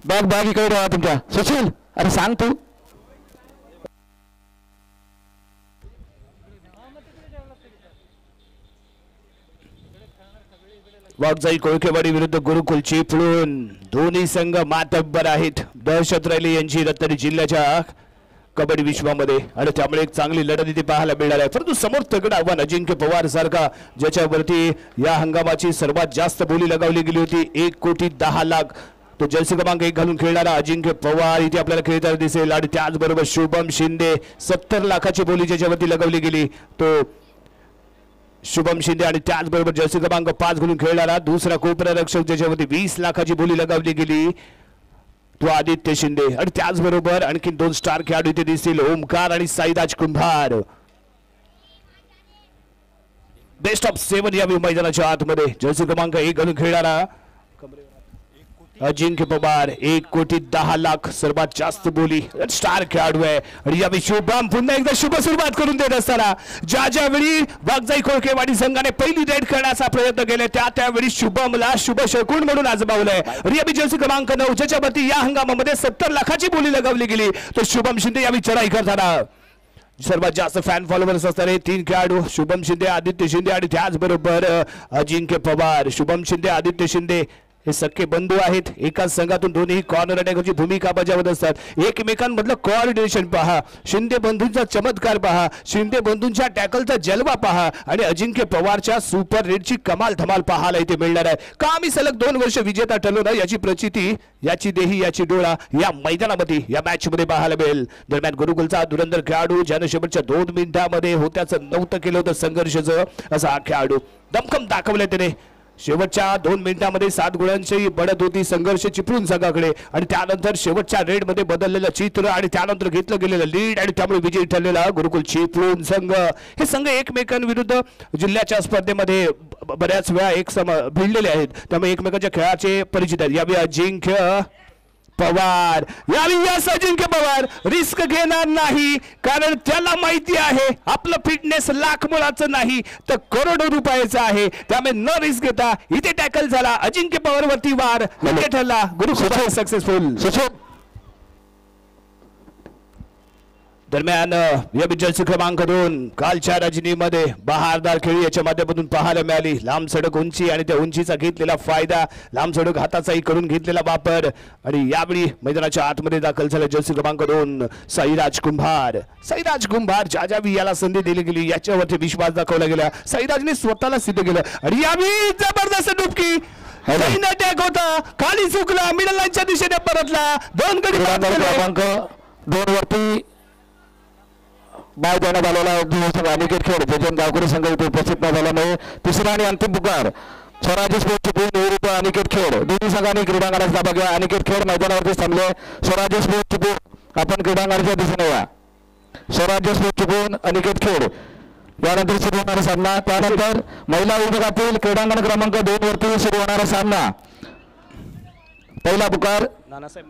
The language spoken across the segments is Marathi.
बॅग इकडे ठेवा तुमच्या. सुशील अरे सांग तू. वाघजाई कोळकेवाडी विरुद्ध गुरुकुल चिपळूण दोन्ही संघ मातब्बर आहेत. दहशत राहिली यांची रत्नागिरी जिल्ह्याच्या कबड्डी विश्वामध्ये आणि त्यामुळे एक चांगली लढत इथे पाहायला मिळणार आहे. परंतु समोर तगड आव्हान अजिंक्य पवार सारखा ज्याच्यावरती या हंगामाची सर्वात जास्त बोली लगावली गेली होती 1,10,00,000 तो जर्सी क्रमांक 1 घालून खेळणारा अजिंक्य पवार इथे आपल्याला खेळताना दिसेल. आणि त्याचबरोबर शुभम शिंदे 70 लाखाची बोली ज्याच्यावरती लगावली गेली तो शुभम शिंदे आणि त्याचबरोबर जर्सी क्रमांक 5 घालून खेळणारा दुसरा कोपरा रक्षक ज्याच्यावरती 20 लाखाची बोली लगावली गेली तो आदित्य शिंदे. आणि त्याचबरोबर आणखी 2 स्टार खेळाडू इथे दिसतील ओमकार आणि साईराज कुंभार. बेस्ट ऑफ 7 या मैदानाच्या आतमध्ये जर्सी क्रमांक 1 घालून खेळणारा अजिंक्य पवार 1,10,00,000 सर्वात जास्त बोली स्टार खेळाडू आहे. आणि यावेळी शुभम पुन्हा एकदा शुभ सुरुवात करून देत असताना ज्यावेळी वाघजाई कोळकेवाडी संघाने पहिली रेड करण्याचा प्रयत्न केला त्यावेळी शुभमला शुभ शकून म्हणून आजमावलंय. यावेळी जर्सी क्रमांक 9 ज्याच्यावरती या हंगामामध्ये 70 लाखाची बोली लगावली गेली तो शुभम शिंदे यावेळी चढाई करताना सर्वात जास्त फॅन फॉलोअर्स असणारे 3 खेळाडू शुभम शिंदे आदित्य शिंदे आणि त्याचबरोबर अजिंक्य पवार. शुभम शिंदे आदित्य शिंदे हे सख्खे बंधू आहेत. एकाच संघातून दोन्ही कॉर्नर अटॅकरची भूमिका बजावत असतात. एकमेकांमधलं कोऑर्डिनेशन पहा, शिंदे बंधूंचा चमत्कार पहा, शिंदे बंधूंच्या टॅकलचा जलवा पहा आणि अजिंक्य पवारच्या सुपर रेडची कमाल धमाल पाहायला इथे मिळणार आहे. का आम्ही सलग 2 वर्ष विजेता ठरलो ना याची प्रचिती याची देही याची डोळा या मैदानामध्ये या मॅच मध्ये पाहायला मिळेल. दरम्यान गुरुकुलचा धुरंधर खेळाडू ज्यानं शेवटच्या 2 मिनिटांमध्ये होत्याचं नव्हतं केलं होतं संघर्षाचं असा हा खेळाडू दमखम दाखवलं त्याने. शेवटच्या 2 मिनिटांमध्ये 7 गुणांची बढ़त होती संघर्ष चिपळूण संघाकडे आणि त्यानंतर शेवटच्या रेडमध्ये बदललेलं चित्र आणि त्यानंतर घेतलं गेलेलं लीड आणि त्यामुळे विजयी ठरलेला गुरुकुल चिपळूण संघ. हे संघ एकमेकांविरुद्ध जिल्ह्याच्या स्पर्धेमध्ये बऱ्याच वेळा भिडलेले आहेत त्यामुळे एकमेकांच्या खेळाचे परिचित आहेत. यावेळी अजिंक्य पवार अजिंक्य पवार रिस्क घेणार नाही कारण त्याला माहिती आहे आपलं फिटनेस लाख मुळाचं नाही तर करोडो रुपयाचं आहे. त्यामुळे न रिस्क घेता इथे टॅकल झाला अजिंक्य पवार वरती वार ठरला गुरुकुल सक्सेसफुल. दरम्यान या जर्सी क्रमांक 2 कालच्या रजनीमध्ये बहारदार खेळी याच्या माध्यमातून पाहायला मिळाली. लांब सडक उंची आणि त्या उंचीचा घेतलेला फायदा लांब सडक हाताचाही करून घेतलेला वापर आणि यावेळी मैदानाच्या आतमध्ये दाखल झाला जर्सी क्रमांक 2 साईराज कुंभार. साईराज कुंभार ज्यावेळी याला संधी दिली गेली याच्यावरती विश्वास दाखवला गेला. साईराजने स्वतःला सिद्ध केलं आणि यावेळी जबरदस्त डुबकी अटॅक होता खाली चुकला मिडल लाईनच्या दिशेने परतला 2 गडी क्रमांक 2 वरती बाय देण्यात आलेला अनिकेत खेळ जयचंद गावकरी संघ इथे उपस्थित न झाल्यामुळे तिसरा आणि अंतिम पुकार स्वराज्य स्पोर्ट्स चिपळूण विरुद्ध अनिकेत खेळ. दोन्ही संघांनी क्रीडांगणाचा ताबा घ्या. अनिकेत खेळ मैदानावरती थांबले. स्वराज्य स्पोर्ट्स चिपळूण आपण क्रीडांगणाच्या दिशेने या. स्वराज्य स्पोर्ट्स चिपळूण अनिकेत खेळ यानंतर सुरू होणारा सामना. त्यानंतर महिला विभागातील क्रीडांगण क्रमांक 2 वरती सुरू होणारा सामना. पहिला पुकार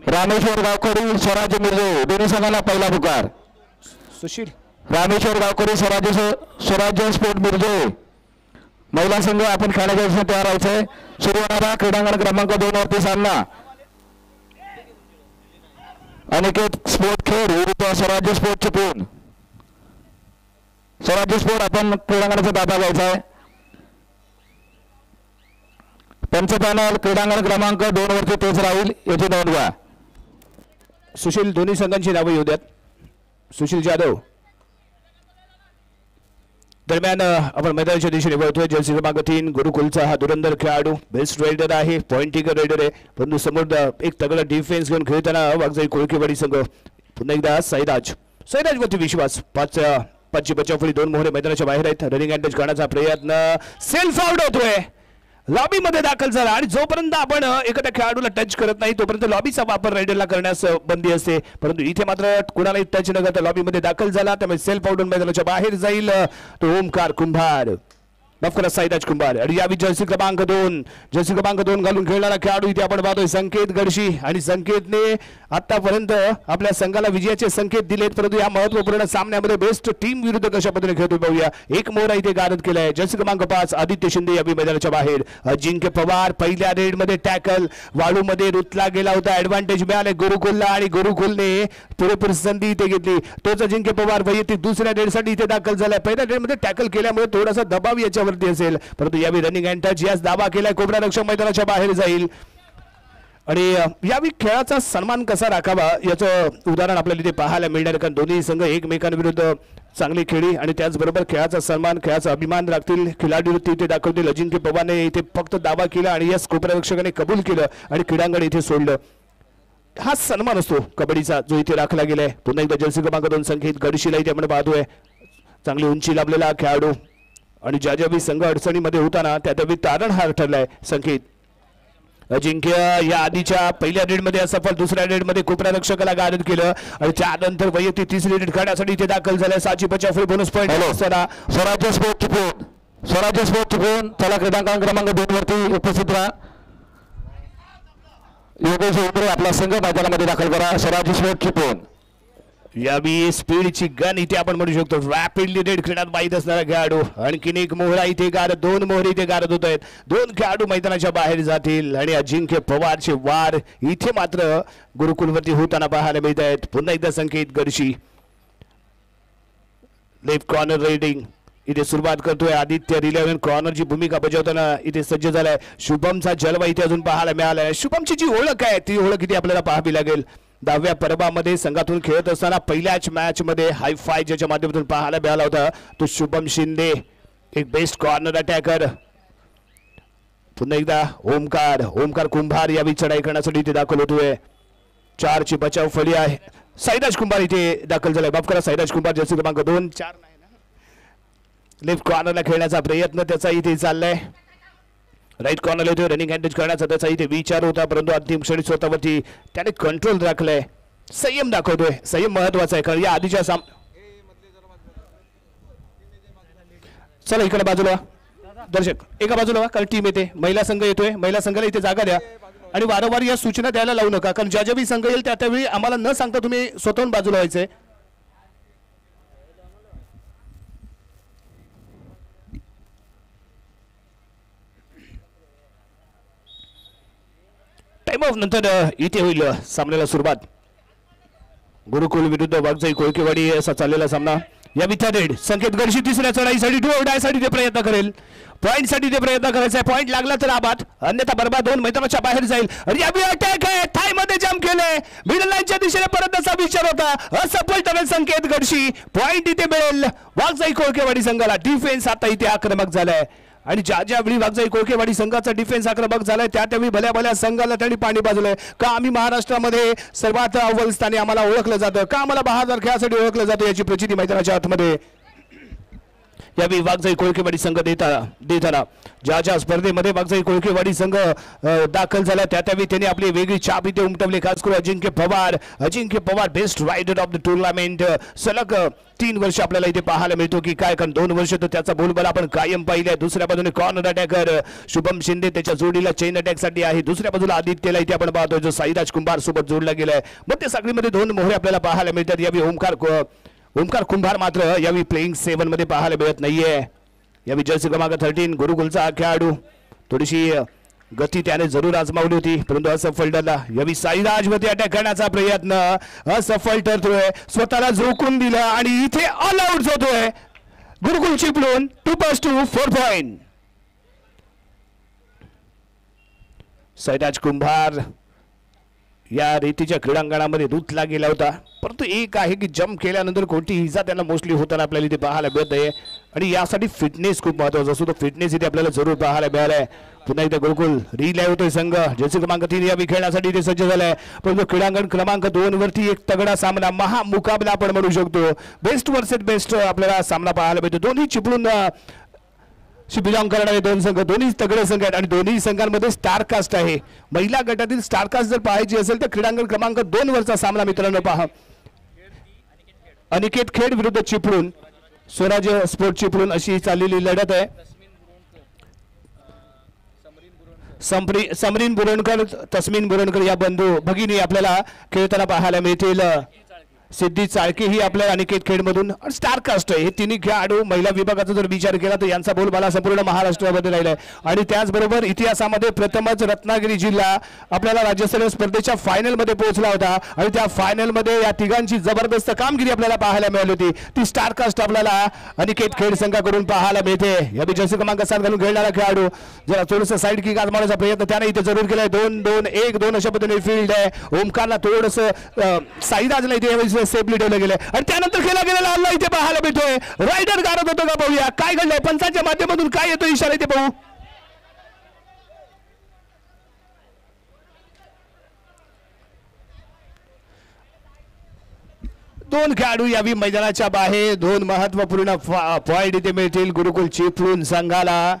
रामेश्वर गावकरी स्वराज्य मिरजे दोन्ही संघांना पहिला पुकार. सुशील रामेश्वर गावकरी स्वराज्य स्पोर्ट मिरजे महिला संघ आपण खेळण्याच्या दिवशी तयार व्हायचंय. सुरू होणारा क्रीडांगण क्रमांक 2 वरती सामना अनिकेत स्पोर्ट खेळ विरुद्ध स्वराज्य स्पोर्ट चिपळूण. स्वराज्य स्पोर्ट आपण क्रीडांगणाचा ताबा घ्यायचा आहे. त्यांचं पॅनल क्रीडांगण क्रमांक 2 वरती तेच राहील याची नोंद घ्या. सुशील दोन्ही संघांची नावे येऊ द्यात. सुशील जाधव. दरम्यान आपण मैदानाच्या दिशेने वळतोय. जर्सी क्रमांक 3 गुरुकुलचा हा धुरंधर खेळाडू बेस्ट रेडर आहे पॉइंट टेकर रेडर आहे परंतु समोर एक तगडा डिफेन्स घेऊन खेळताना वाघजाई कोळकेवाडी संघ. पुन्हा एकदा साईराजवरती विश्वास 5ची बचावफळी 2 मोहरे मैदानाच्या बाहेर आहेत. रनिंग अँडच करण्याचा प्रयत्न सेल्फ आउट होतोय लॉबी मध्ये दाखल झाला आणि जोपर्यंत आपण एखाद्या खेळाडूला टच करत नाही तोपर्यंत लॉबीचा वापर रायडरला करण्यास बंदी असते परंतु इथे मात्र कुणालाही टच न करता लॉबी मध्ये दाखल झाला त्यामुळे सेल्फ आउट मैदानाच्या बाहेर जाईल तो ओमकार कुंभार. माफ करा साईराज कुंभार आणि यावी जर्सी क्रमांक 2 घालून खेळणारा खेळाडू इथे आपण पाहतोय संकेत गडशी आणि संकेतने आतापर्यंत आपल्या संघाला विजयाचे संकेत दिलेत परंतु या महत्वपूर्ण सामन्यामध्ये बेस्ट टीम विरुद्ध कशा पद्धतीने खेळतोय पाहूया. एक मोहरा इथे गारद केलाय जर्सी क्रमांक 5 आदित्य शिंदे यावी मैदानाच्या बाहेर. अजिंक्य पवार पहिल्या रेड मध्ये टॅकल वाळूमध्ये रुतला गेला होता ऍडव्हान्टेज मिळाले गुरुकुलला आणि गुरुकुलने पुरेपूर संधी इथे घेतली. तोच अजिंक्य पवार वैयक्तिक दुसऱ्या रेड साठी इथे दाखल झालाय. पहिल्या रेड मध्ये टॅकल केल्यामुळे थोडासा दबाव याच्यावरती असेल परंतु यावी रनिंग अँड टच यास दावा केलाय. कोबरा रक्षक मैदानाच्या बाहेर जाईल आणि यावी खेळाचा सन्मान कसा राखावा याचं उदाहरण आपल्याला इथे पाहायला मिळणार कारण दोन्ही संघ एकमेकांविरुद्ध चांगली खेळी आणि त्याचबरोबर खेळाचा सन्मान खेळाचा अभिमान राखतील खिलाडी वृत्ती इथे दाखवतील. अजिंक्य पवारने इथे फक्त दावा केला आणि यास कोबरा रक्षकाने कबूल केलं आणि क्रीडांगण इथे सोडलं. हा सन्मान असतो कबड्डीचा जो इथे राखला गेलाय. पुन्हा एकदा जर्सी क्रमांक 2 संकेत गडशीला इथे आपण पाहतोय चांगली उंची लाभलेला खेळाडू आणि ज्यावेळी संघ अडचणीमध्ये होताना त्यावेळी तारणहार ठरलाय संकेत. अजिंक्य या आधीच्या पहिल्या रेड मध्ये असफल दुसऱ्या रेड मध्ये कोपरा रक्षकाला गारद केलं आणि त्यानंतर वैयक्तिक तिसरी रेड खेळण्यासाठी इथे दाखल झालाय. साची बचाव बोनस पॉईंट स्वराज्य स्पोर्ट चुकून चला क्रीडांगण क्रमांक 2 वरती उपस्थित राहा. योगेश उमरे आपला संघ मैदानामध्ये दाखल करा. स्वराज्य स्पोर्ट चुकून यावी स्पीडची गन इथे आपण म्हणू शकतो रॅपिडली रेड खेळण्यात माहीत असणारा खेळाडू. आणखीन एक मोहरा इथे गारद 2 मोहरे इथे गारद होत आहेत. 2 खेळाडू मैदानाच्या बाहेर जातील आणि अजिंक्य पवारचे वार इथे मात्र गुरुकुलवरती होताना पाहायला मिळत आहेत. पुन्हा एकदा संकेत गडशी लेफ्ट कॉर्नर रेडिंग इथे सुरुवात करतोय. आदित्य रिलेव्हन कॉर्नरची भूमिका बजावताना इथे सज्ज झालाय. शुभमचा जलवा इथे अजून पाहायला मिळालाय. शुभमची जी ओळख आहे ती ओळख इथे आपल्याला पाहावी लागेल. 10व्या पर्वामध्ये संघातून खेळत असताना पहिल्याच मॅच मध्ये हायफाय ज्याच्या माध्यमातून पाहायला मिळाला होता तो शुभम शिंदे एक बेस्ट कॉर्नर अटॅकर. पुन्हा एकदा ओमकार कुंभार यावी चढाई करण्यासाठी इथे दाखल होतोय. 4 ची बचाव फळी आहे. साईराज कुंभार इथे दाखल झालाय. माफ करा साईराज कुंभार जर्सी क्रमांक 2 4 नाही ना लेफ्ट कॉर्नरला खेळण्याचा प्रयत्न त्याचा इथे चाललाय. राईट कॉर्नरला येतोय रनिंग हँडेज करण्याचा त्याचा इथे विचार होता परंतु अंतिम क्षणी स्वतःवरती त्याने कंट्रोल राखलाय. संयम दाखवतोय. संयम महत्वाचा आहे कारण या आधीच्या चला इकडे बाजूला दर्शक एका बाजूला कारण टीम येते. महिला संघ येतोय. महिला संघाला इथे जागा द्या आणि वारंवार या सूचना द्यायला लावू नका कारण ज्यावेळी संघ येईल त्यावेळी आम्हाला न सांगता तुम्ही स्वतःहून बाजूला व्हायचंय. टाइम ऑफ नंतर इथे होईल सामन्याला सुरुवात. गुरुकुल विरुद्ध वाघजाई कोळकेवाडी असा चाललेला सामना. या विथारेड संकेत गडशी तिसऱ्या चढाईसाठी डायसाठी ते प्रयत्न करेल. पॉईंटसाठी ते प्रयत्न करायचा. पॉईंट लागला तर आबाद अन्यथा बरबाद होऊन मैदानाच्या बाहेर जाईल. यावी अटॅक आहे. थाय मध्ये जम्प केले. मिडल लाईनच्या दिशेने परत असा विचार होता असफल ठरेल संकेत गडशी. पॉईंट इथे मिळेल वाघजाई कोळकेवाडी संघाला. डिफेन्स आता इथे आक्रमक झालाय आणि ज्यावेळी वाघजाई कोळकेवाडी संघाचा डिफेन्स आक्रमक झालाय त्यावेळी भल्या संघाला त्यांनी पाणी बाजलंय. का आम्ही महाराष्ट्रामध्ये सर्वात अव्वल स्थानी आम्हाला ओळखलं जातं. का आम्हाला बहादर खेळासाठी ओळखलं जातं याची प्रचिती मैदानाच्या आतमध्ये यावेळी वाघजाई कोळकेवाडी संघ देताना ज्या स्पर्धेमध्ये वाघजाई कोळकेवाडी संघ दाखल झाला त्यावेळी त्यांनी आपली वेगळी छाप इथे उमटवली. खास करून Ajinkya Pawar best raider of the tournament सलग 3 वर्ष आपल्याला इथे पाहायला मिळतो की काय कारण 2 वर्ष तर त्याचा बोलबाला आपण कायम पाहिलंय. दुसऱ्या बाजूने कॉर्नर अटॅकर शुभम शिंदे त्याच्या जोडीला चेन अटॅक साठी आहे. दुसऱ्या बाजूला आदित्यला इथे आपण पाहतोय जो साईराज कुंभार सोबत जोडला गेलाय. मग ते साखळीमध्ये 2 मोहरे आपल्याला पाहायला मिळतात. यावेळी ओमकार कुंभार मात्र यावेळी प्लेइंग 7 मध्ये पाहायला मिळत नाहीये. यावेळी जर्सी क्रमांक 13 गुरुकुलचा खेळाडू थोडीशी गती त्याने जरूर आजमावली होती परंतु असफल ठरला. यावेळी साईराज मध्ये अटॅक करण्याचा प्रयत्न असफल ठरतोय. स्वतःला झोकून दिलं आणि इथे ऑल आउट होतोय. गुरुकुल चिपळूण 2+2 4 पॉइंट. साईराज कुंभार या रेतीच्या क्रीडांगणामध्ये रुतला गेला होता परंतु एक आहे की जम्प केल्यानंतर कोणती इजा त्यांना मोस्टली होताना आपल्याला इथे पाहायला मिळत आहे आणि यासाठी फिटनेस खूप महत्वाचा असतो. तो फिटनेस इथे आपल्याला जरूर पाहायला मिळालाय. पुन्हा एकदा गुरुकुल रिलाय होतोय संघ जर्सी क्रमांक 3 या खेळण्यासाठी इथे सज्ज झालाय परंतु क्रीडांगण क्रमांक 2 वरती एक तगडा सामना महामुकाबला आपण म्हणू शकतो. बेस्ट वर्सेस बेस्ट आपल्याला सामना पाहायला मिळतो. दोन्ही चिपळूण बिलॉंग करणारे 2 संघ दोन्ही तगडे संघ आहेत आणि दोन्ही संघांमध्ये स्टार कास्ट आहे. महिला गटातील स्टार कास्ट जर पाहायची असेल तर क्रीडांगण क्रमांक 2 वरचा सामना मित्रांनो पहा. अनिकेत खेड विरुद्ध चिपळूण स्वराज्य स्पोर्ट चिपळूण अशी चाललेली लढत आहे. समरीन बुरणकर, तस्मीन बुरणकर या बंधू भगिनी आपल्याला खेळताना पाहायला मिळतील. सिद्धी चाळके ही आपल्या अनिकेत खेडमधून स्टार कास्ट आहे. हे तिन्ही खेळाडू महिला विभागाचा जर विचार केला तर यांचा बोलबाला संपूर्ण महाराष्ट्रामध्ये राहिलाय. आणि त्याचबरोबर इतिहासामध्ये प्रथमच रत्नागिरी जिल्हा आपल्याला राज्यस्तरीय स्पर्धेच्या फायनल मध्ये पोहोचला होता. आणि त्या फायनल मध्ये या तिघांची जबरदस्त कामगिरी आपल्याला पाहायला मिळाली होती. ती स्टार कास्ट आपल्याला अनिकेत खेड संघाकडून पाहायला मिळते. या जर्सी क्रमांक 7 घालून खेळणारा खेळाडू जरा थोडंसं साईड किक आजमावण्याचा प्रयत्न त्याने इथे जरूर केलाय. 2-2-1-2 अशा पद्धतीने फील्ड आहे. ओमकारला थोडंसं साईदाज नाही ते सेफली ठेवलं गेलंय. आणि त्यानंतर खेळला गेलेला हल्ला इथे पाहायला मिळतोय. रायडर गारत होतो का पाहूया काय घडलंय. पंचांच्या माध्यमातून काय येतो इशारा इथे पाहू. दोन खेळाडू यावी मैदानाच्या बाहेर. 2 महत्वपूर्ण पॉइंट इथे मिळतील गुरुकुल चिपळूण संघाला.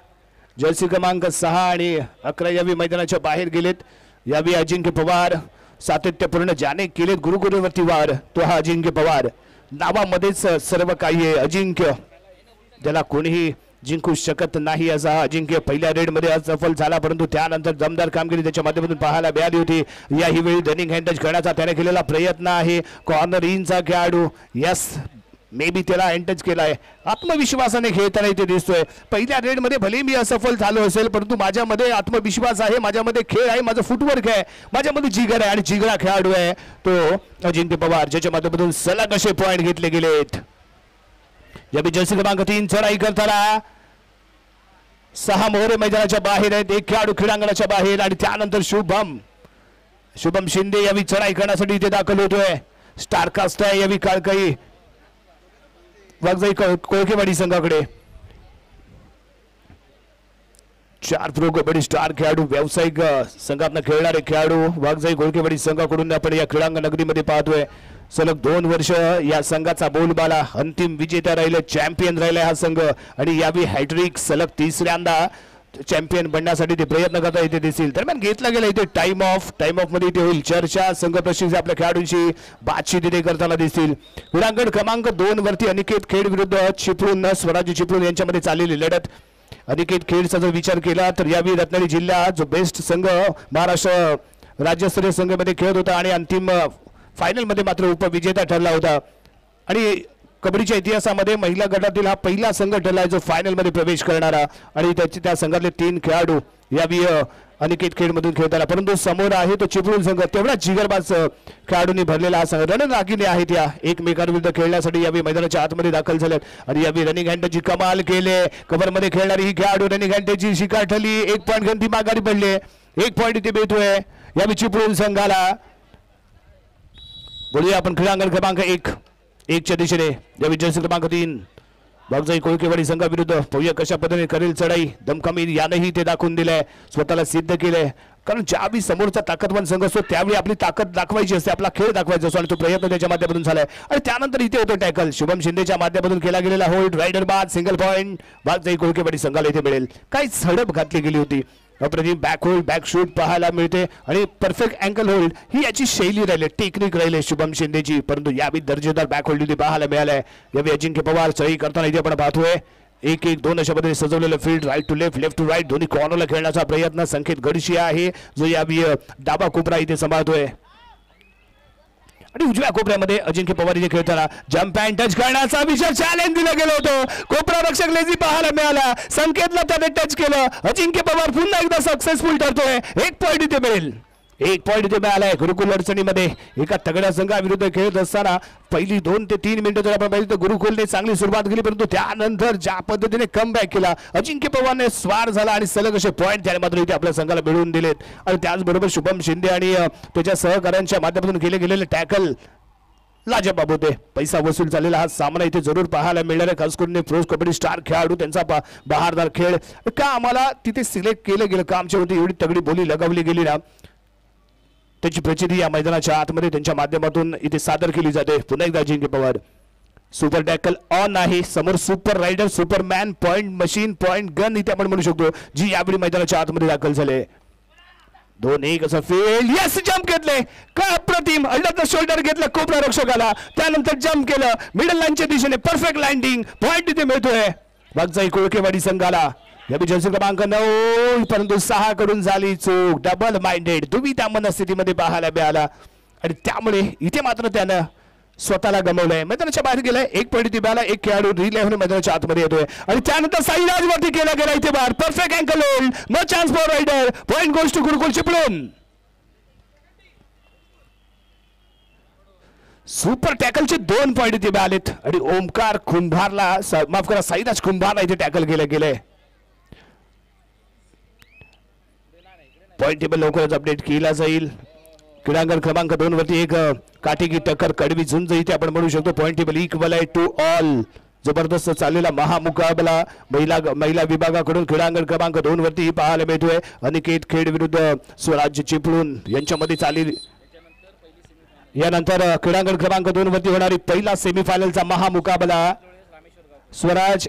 जर्सी क्रमांक 6 आणि 11 यावी मैदानाच्या बाहेर गेलेत. यावी अजिंक्य पवार सातत्यपूर्ण ज्याने केलेत गुरुकुलवरती वार तो हा अजिंक्य पवार. नावामध्येच सर्व काही आहे. अजिंक्य ज्याला कोणीही जिंकू शकत नाही असा अजिंक्य पहिल्या रेडमध्ये असफल झाला. परंतु त्यानंतर दमदार कामगिरी त्याच्या माध्यमातून पाहायला मिळाली होती. याही वेळी रनिंग हँड टच करण्याचा त्याने केलेला प्रयत्न आहे. कॉर्नर इनचा खेळाडू यस मे बी त्याला हँड केलाय. आत्मविश्वासाने खेळताना इथे दिसतोय. पहिल्या रेडमध्ये भले मी असफल झालो असेल परंतु माझ्यामध्ये आत्मविश्वास आहे, माझ्यामध्ये खेळ आहे, माझं फुटवर्क आहे, माझ्यामध्ये जिगर आहे आणि जिगरा खेळाडू आहे तो अजिंक्य पवार ज्याच्या माध्यमातून सलग असे पॉइंट घेतले गेलेत. या जर्सी क्रमांक 3 चढाई करताना 6 मोहरे मैदानाच्या बाहेर आहेत. 1 खेळाडू क्रीडांगणाच्या बाहेर आणि त्यानंतर शुभम शिंदे यावी चढाई करण्यासाठी इथे दाखल होतोय. स्टार कास्ट आहे यावी काळकई वाघजाई कोळकेवाडी संघाकडे. 4 प्रो कबड्डी स्टार खेळाडू व्यावसायिक संघातून खेळणारे खेळाडू वाघजाई कोळकेवाडी संघाकडून आपण या क्रीडांगण नगरीमध्ये पाहतोय. सलग 2 वर्ष या संघाचा बोलबाला अंतिम विजेता राहिले, चॅम्पियन राहिला हा संघ. आणि यावी हॅट्रिक सलग 3ऱ्यांदा चॅम्पियन बनण्यासाठी ते प्रयत्न करता इथे दिसतील. दरम्यान घेतला गेला इथे टाइम ऑफ मध्ये इथे होईल चर्चा. संघ प्रशिक्षक आपल्या खेळाडूंशी बातचीत इथे करताना दिसतील. क्रीडांगण क्रमांक 2 वरती अनिकेत खेड विरुद्ध चिपळूण स्वराज्य चिपळूण यांच्यामध्ये चाललेली लढत. अनिकेत खेडचा जर विचार केला तर यावी रत्नागिरी जिल्हा जो बेस्ट संघ महाराष्ट्र राज्यस्तरीय संघामध्ये खेळत होता आणि अंतिम फायनल मध्ये मात्र उपविजेता ठरला होता. आणि कबड्डीच्या इतिहासामध्ये महिला गटातील हा पहिला संघ ठरला जो फायनल मध्ये प्रवेश करणारा. आणि त्या संघातले 3 खेळाडू यावी अनिकेत खेडमधून खेळताना. परंतु समोर आहे तो चिपळूण संघ तेवढा जिगरबाज खेळाडूंनी भरलेला हा संघ. रणरागिणी आहेत या एकमेकांविरुद्ध खेळण्यासाठी यावी मैदानाच्या आतमध्ये दाखल झाल्यात. आणि यावी रनिंग हँडची कमाल केले. कव्हरमध्ये खेळणारी ही खेळाडू रनिंग हँडची शिकार ठरली. 1 पॉइंट गंती माघारी पडले. 1 पॉइंट इथे भेटतोय यावी चिपळूण संघाला. बोलूया आपण क्रीडांगण क्रमांक 1 च्या दिशेने यावी जर्सी क्रमांक 3 वाघजाई कोळकेवाडी संघाविरुद्ध पाहूया कशा पद्धतीने करेल चढाई. दमकमी यानेही ते दाखवून दिलंय, स्वतःला सिद्ध केलंय. कारण ज्यावेळी समोरचा ताकदवान संघ असतो त्यावेळी आपली ताकद दाखवायची असते, आपला खेळ दाखवायचा असतो आणि तो प्रयत्न त्याच्या माध्यमातून झालाय. आणि त्यानंतर इथे होतो टॅकल. शुभम शिंदेच्या माध्यमातून केला गेलेला होल्ड रायडर बाद सिंगल पॉइंट वाघजाई कोळकेवाडी संघाला इथे मिळेल. काही झडप घातली गेली होती. अप्रतिम बॅक होल्ड बॅक शूट पाहायला मिळते आणि परफेक्ट अँकल होल्ड ही याची शैली राहिली, टेक्निक राहिली शुभम शिंदेची. परंतु यावी दर्जेदार बॅक होल्ड इथे पाहायला मिळालाय. यावी अजिंक्य पवार चढाई करताना इथे आपण पाहतोय 1-1-2 अशा पद्धतीने सजवलेलं field. Right to left left to right दोन्ही कॉर्नरला खेळण्याचा प्रयत्न. संकेत गडशी आहे जो यावी डाबा कोपरा इथे सांभाळतोय. आणि उजव्या कोपऱ्यामध्ये अजिंक्य पवार इथे खेळताना जम्प अँड टच करण्याचा विषय चॅलेंज दिलं गेलं होतं. कोपरा रक्षक लेझी पाहायला मिळाला. संकेतला त्याने टच केलं. अजिंक्य पवार पुन्हा एकदा सक्सेसफुल ठरतोय. 1 पॉइंट इथे मिळेल. 1 पॉइंट इथे मिळालाय. गुरुकुल अडचणीमध्ये एका तगड्या संघाविरुद्ध खेळत असताना पहिली 2 ते 3 मिनिटं जर आपण पाहिजे तर गुरुकुलने चांगली सुरुवात केली. परंतु त्यानंतर ज्या पद्धतीने कमबॅक केला अजिंक्य पवारने स्वार झाला आणि सलग असे पॉइंट त्याने मात्र इथे आपल्या संघाला मिळवून दिलेत. आणि त्याचबरोबर शुभम शिंदे आणि त्याच्या सहकाऱ्यांच्या माध्यमातून केले गेलेले टॅकल लाजबाब होते. पैसा वसूल झालेला हा सामना इथे जरूर पाहायला मिळणार आहे. खास करून प्रो कबड्डी स्टार खेळाडू त्यांचा बहारदार खेळ का आम्हाला तिथे सिलेक्ट केलं गेलं का आमच्यावरती एवढी तगडी बोली लगावली गेली ना त्याची प्रचिती या मैदानाच्या आतमध्ये त्यांच्या माध्यमातून इथे सादर केली जाते. पुन्हा एकदा Ajinkya Pawar super tackle on आहे. समोर super raider superman point machine point gun इथे आपण म्हणू शकतो जी यावेळी मैदानाच्या आतमध्ये दाखल झाले. 2-1 असं फील्ड यस जम्प घेतले का अप्रतिम. अंडर द शोल्डर घेतलं कोपरा रक्षकाला. त्यानंतर जम्प केलं मिडल लाईनच्या दिशेने परफेक्ट लँडिंग पॉइंट इथे मिळतोय वाघजाई कोळकेवाडी संघाला. याबी जर्सी क्रमांक 9 परंतु 6 कडून झाली चूक. डबल माइंडेड दुविधा मनस्थितीमध्ये पाहायला मिळाला आणि त्यामुळे इथे मात्र त्यानं स्वतःला गमावलंय. मैदानाच्या बाहेर गेलाय. 1 पॉईंट दिब्याला. 1 खेळाडू रिले होऊन मैदानाच्या आतमध्ये येतोय आणि त्यानंतर साईराज वरती केला गेला इथे बार. Perfect ankle hold. No chance for raider. Point goes to Gurukul Chiplun. Super टॅकलचे 2 पॉईंट इथे आलेत आणि ओमकार कुंभारला माफ करा साईराज कुंभारला इथे टॅकल केलं गेलंय. पॉईंट टेबल लवकरच अपडेट केला जाईल. क्रीडांगण क्रमांक 2 वरती एक काटेकी टक्कर कडवी झुंज इथे आपण म्हणू शकतो. पॉईंट टेबल इक्वल आहे टू ऑल. जबरदस्त चाललेला महामुकाबला महिला विभागाकडून क्रीडांगण क्रमांक 2 वरती पाहायला मिळतोय. अनिकेत खेड विरुद्ध स्वराज चिपळूण यांच्यामध्ये चालली. यानंतर क्रीडांगण क्रमांक 2 वरती होणारी पहिला सेमीफायनलचा महामुकाबला स्वराज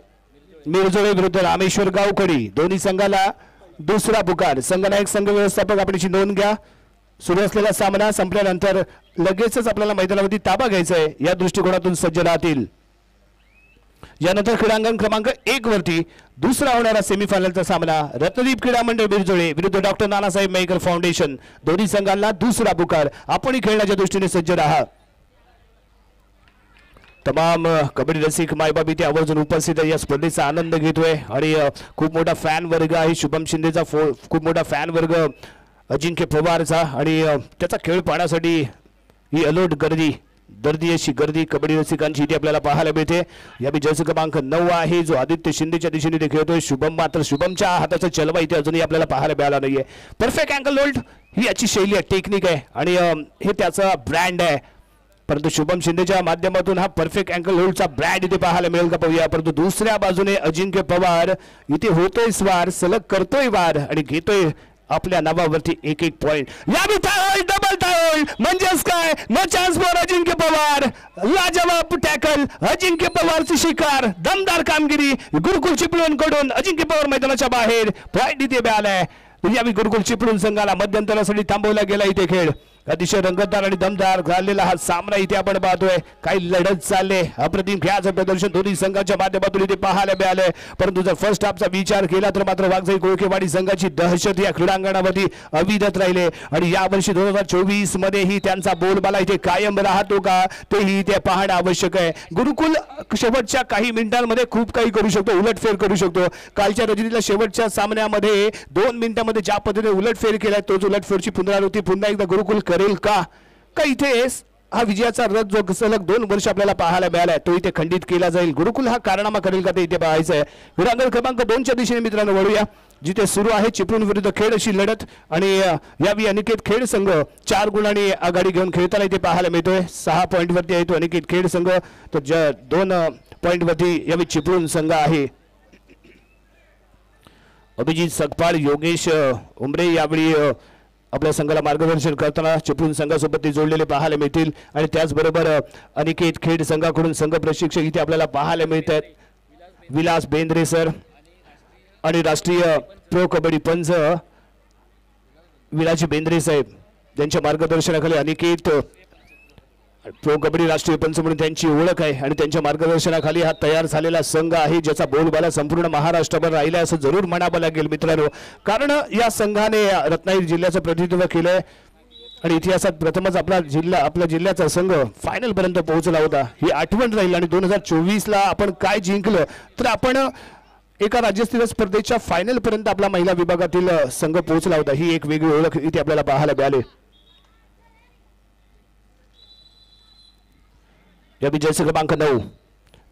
मिरजोळे विरुद्ध रामेश्वर गावकडी. दोन्ही संघाला दुसरा पुकार. संघनायक संघ व्यवस्थापक आपल्याची नोंद घ्या. सुरू असलेला सामना संपल्यानंतर लगेचच आपल्याला मैदानावरती ताबा घ्यायचा आहे या दृष्टिकोनातून सज्ज राहतील. यानंतर क्रीडांगण क्रमांक 1 वरती दुसरा होणारा सेमीफायनलचा सामना रत्नदीप क्रीडा मंडळ बिरजोळे विरुद्ध डॉक्टर नानासाहेब मेहकर फाउंडेशन. दोन्ही संघांना दुसरा पुकार. आपणही खेळण्याच्या दृष्टीने सज्ज राहा. तमाम कबड्डी रसिक मायबाप इथे आवर्जून उपस्थित आहे. या स्पर्धेचा आनंद घेतोय आणि खूप मोठा फॅन वर्ग आहे. शुभम शिंदेचा खूप मोठा फॅन वर्ग अजिंक्य पवारचा आणि त्याचा खेळ पाहण्यासाठी ही अलोट गर्दी अशी गर्दी कबड्डी रसिकांची इथे आपल्याला पाहायला मिळते. याबी जर्सी क्रमांक 9 आहे जो आदित्य शिंदेच्या दिशेने ते खेळतोय. शुभम मात्र शुभमच्या हाताचा चलवा इथे अजूनही आपल्याला पाहायला मिळाला नाहीये. परफेक्ट अँकल होल्ड ही याची शैली आहे, टेक्निक आहे आणि हे त्याचा ब्रँड आहे. परंतु शुभम शिंदेच्या माध्यमातून हा परफेक्ट अँकल होल्डचा ब्रँड इथे पाहायला मिळेल का पाहूया. परंतु दुसऱ्या बाजूने अजिंक्य पवार इथे होतोय स्वार, सलग करतोय वार आणि घेतोय आपल्या नावावरती 1-1 पॉइंट. याबी टाळोल डबल टाळोल म्हणजेच काय नो चान्स फॉर अजिंक्य पवार. लाजवाब टॅकल अजिंक्य पवारची शिकार. दमदार कामगिरी गुरुकुल चिपळूण कडून. अजिंक्य पवार मैदानाच्या बाहेर पॉइंट इथे मिळालाय. याबी गुरुकुल चिपळूण संघाला मध्यंतरासाठी थांबवला गेला इथे खेळ. अतिशय रंगतदार आणि दमदार झालेला हा सामना इथे आपण पाहतोय. काही लढत चालले. अप्रतिम खेळाचं प्रदर्शन दोन्ही संघाच्या माध्यमातून इथे पाहायला मिळालंय. परंतु जर फर्स्ट हाफचा विचार केला तर मात्र वाघजाई कोळकेवाडी संघाची दहशत या क्रीडांगणावरती अविरत राहिले आणि यावर्षी 2024 मध्येही त्यांचा बोलबाला इथे कायम राहतो का तेही इथे पाहणं आवश्यक आहे. गुरुकुल शेवटच्या काही मिनिटांमध्ये खूप काही करू शकतो, उलटफेर करू शकतो. कालच्या रजनीला शेवटच्या सामन्यामध्ये 2 मिनिटांमध्ये ज्या पद्धतीने उलटफेर केलाय तोच उलटफेरची पुनरावृत्ती पुन्हा एकदा गुरुकुल करेल का इथे हा विजयाचा रथ जो सलग 2 वर्ष आपल्याला पाहायला मिळालाय तो इथे खंडित केला जाईल. गुरुकुल हा कारनामा करेल का ते इथे पाहायचं आहे. क्रीडांगण क्रमांक 2च्या दिशेने मित्रांनो वळूया जिथे सुरू आहे चिपळूण विरुद्ध खेड अशी लढत आणि यावी अनिकेत खेड संघ 4 गुणांनी आघाडी घेऊन खेळताना इथे पाहायला मिळतोय. 6 पॉईंट वरती आहे तो अनिकेत खेड संघ. तर 2 पॉईंट वरती यावी चिपळूण संघ आहे. अभिजित सकपाळ योगेश उमरे यावेळी आपल्या संघाला मार्गदर्शन करताना चिपळूण संघासोबत ते जोडलेले पाहायला मिळतील आणि त्याचबरोबर अनिकेत खेड संघाकडून संघ प्रशिक्षक इथे आपल्याला पाहायला मिळत आहेत. विलास बेंद्रे सर आणि राष्ट्रीय प्रो कबड्डी पंच विलाजी बेंद्रे साहेब यांच्या मार्गदर्शनाखाली अनिकेत प्रो कबड्डी राष्ट्रीय पंच म्हणून त्यांची ओळख आहे आणि त्यांच्या मार्गदर्शनाखाली हा तयार झालेला संघ आहे ज्याचा बोलबाला संपूर्ण महाराष्ट्रभर राहिला असं जरूर म्हणावं लागेल मित्रांनो. कारण या संघाने रत्नागिरी जिल्ह्याचं प्रतिनिधित्व केलंय आणि इतिहासात प्रथमच आपला जिल्ह्याचा संघ फायनल पर्यंत पोहोचला होता. ही आठवण राहील आणि 2024ला आपण काय जिंकलं तर आपण एका राज्यस्तरीय स्पर्धेच्या फायनल पर्यंत आपला महिला विभागातील संघ पोहोचला होता. ही एक वेगळी ओळख इथे आपल्याला पाहायला मिळाली. याबी जर्सी क्रमांक 9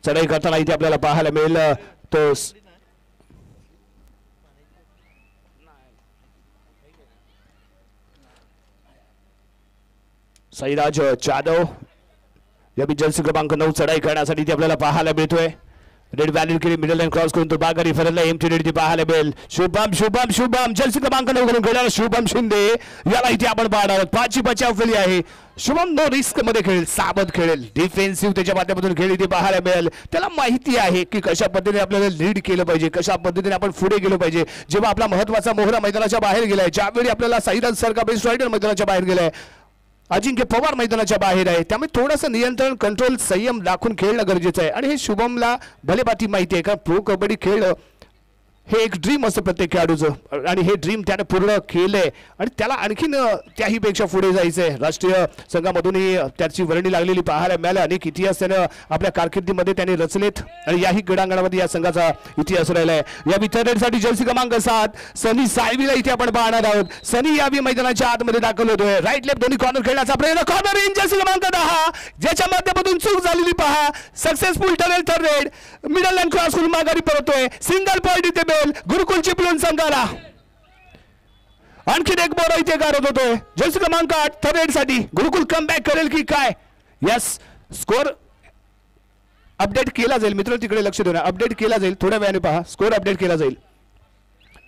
चढाई करताना इथे आपल्याला पाहायला मिळेल तो साईराज जाधव. याबी जर्सी क्रमांक 9 चढाई करण्यासाठी इथे आपल्याला पाहायला मिळतोय. रेड व्हॅल्यू केली मिडल लाईन क्रॉस करून तो बागारी फरकला एमटी रेड ती पाहायला मिळेल. शुभम जर्सी क्रमांक 9 करून खेळणारा शुभम शिंदे याला इथे आपण पाहणार आहोत. 5ची बचाव केली आहे. शुभम नो रिस्क मध्ये खेळेल, सावध खेळेल, डिफेन्सिव्ह त्याच्या माध्यमातून खेळ इथे पाहायला मिळेल. त्याला माहिती आहे की कशा पद्धतीने आपल्याला लीड केलं पाहिजे, कशा पद्धतीने आपण पुढे गेलो पाहिजे. जेव्हा आपला महत्वाचा मोहरा मैदानाच्या बाहेर गेलाय, ज्यावेळी आपल्याला साईराज सारखा बेस्ट रायडर मैदानाच्या बाहेर गेलाय, अजिंक्य पवार मैदानाच्या बाहेर आहे, त्यामुळे थोडंसं नियंत्रण कंट्रोल संयम राखून खेळणं गरजेचं आहे. आणि हे शुभमला भलेपाती माहिती आहे का प्रो कबड्डी खेळ हे एक ड्रीम असतं प्रत्येक खेळाडूचं आणि हे ड्रीम त्याने पूर्ण केलंय आणि त्याला आणखीन त्याहीपेक्षा पुढे जायचंय. राष्ट्रीय संघामधूनही त्याची वर्णी लागलेली पाहायला मिळाली. अनेक इतिहास त्यानं आपल्या कारकिर्दीमध्ये त्याने रचलेत आणि याही क्रीडांगणामध्ये या संघाचा इतिहास राहिलाय. या वितरणसाठी जर्सी क्रमांक 7 सनी साळवीला इथे आपण पाहणार आहोत. सनी यावी मैदानाच्या आतमध्ये दाखल होतोय. राईट लेफ्ट दोन्ही कॉर्नर खेळण्याचा प्रयत्न. कॉर्नर इन जर्सी क्रमांक 10 ज्याच्या माध्यमातून चूक झालेली पहा. सक्सेसफुल ठरेल third red. Middle line cross करून माघारी परतोय. सिंगल पॉइंट इथे बेल गुरुकुल चिपळूण संघाला. आणखीन एक बॉल इथे गारत होतोय. जर्सी क्रमांक 8 थर्ड रेड साठी गुरुकुल कमबॅक करेल की काय. यस स्कोर अपडेट केला जाईल मित्र, तिकडे लक्ष देऊ. अपडेट केला जाईल थोड्या वेळाने पहा. स्कोर अपडेट केला जाईल.